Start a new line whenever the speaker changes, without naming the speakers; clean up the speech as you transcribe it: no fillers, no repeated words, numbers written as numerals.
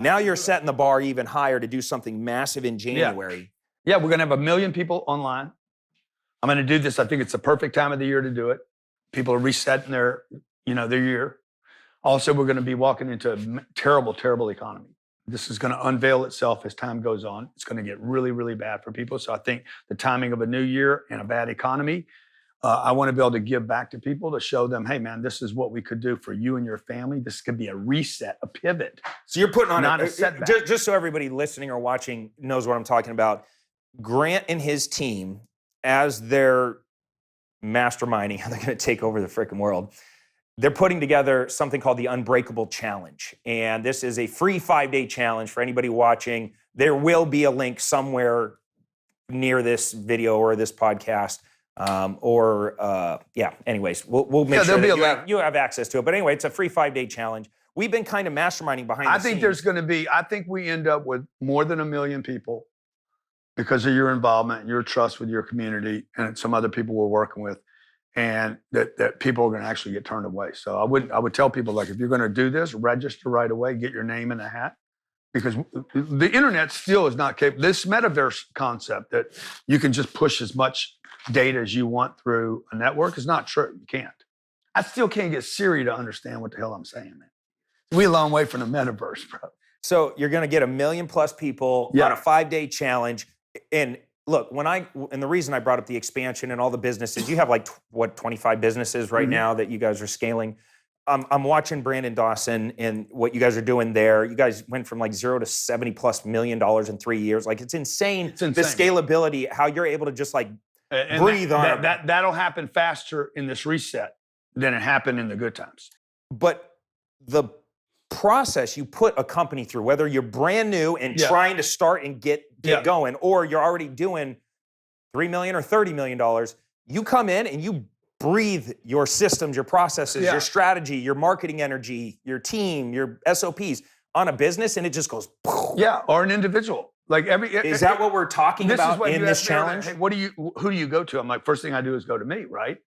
Now you're setting the bar even higher to do something massive in January.
Yeah, we're going to have 1 million people online. I'm going to do this. I think it's the perfect time of the year to do it. People are resetting their year. Also, we're going to be walking into a terrible, terrible economy. This is going to unveil itself as time goes on. It's going to get really, really bad for people. So I think the timing of a new year and a bad economy, I want to be able to give back to people to show them, hey, man, this is what we could do for you and your family. This could be a reset, a pivot.
So you're putting on
not a setback.
Just so everybody listening or watching knows what I'm talking about, Grant and his team, as they're masterminding how they're going to take over the freaking world, they're putting together something called the Unbreakable Challenge. And this is a free 5-day challenge for anybody watching. There will be a link somewhere near this video or this podcast. Anyways, we'll make sure that you have access to it. But anyway, it's a free 5-day challenge. We've been kind of masterminding behind the scenes.
I think we end up with more than 1 million people because of your involvement, your trust with your community, and some other people we're working with. And that people are going to actually get turned away. So I would tell people, like, if you're going to do this, register right away, get your name in the hat, because the internet still is not capable. This metaverse concept that you can just push as much data as you want through a network is not true. You can't. I still can't get Siri to understand what the hell I'm saying, man. We're a long way from the metaverse, bro.
So you're going to get 1 million plus people on a 5-day challenge. And look, and the reason I brought up the expansion and all the businesses, you have 25 businesses right now that you guys are scaling. I'm watching Brandon Dawson and what you guys are doing there. You guys went from $0 to $70+ million in 3 years. It's insane. The scalability, how you're able to just breathe on it.
That'll happen faster in this reset than it happened in the good times.
But the process you put a company through, whether you're brand new and trying to start and get going, or you're already doing $3 million or $30 million, you come in and you breathe your systems, your processes, your strategy, your marketing energy, your team, your SOPs on a business, and it just goes.
Yeah, or an individual.
Is that what we're talking about in this challenge?
Hey, who do you go to? I'm like, first thing I do is go to me, right?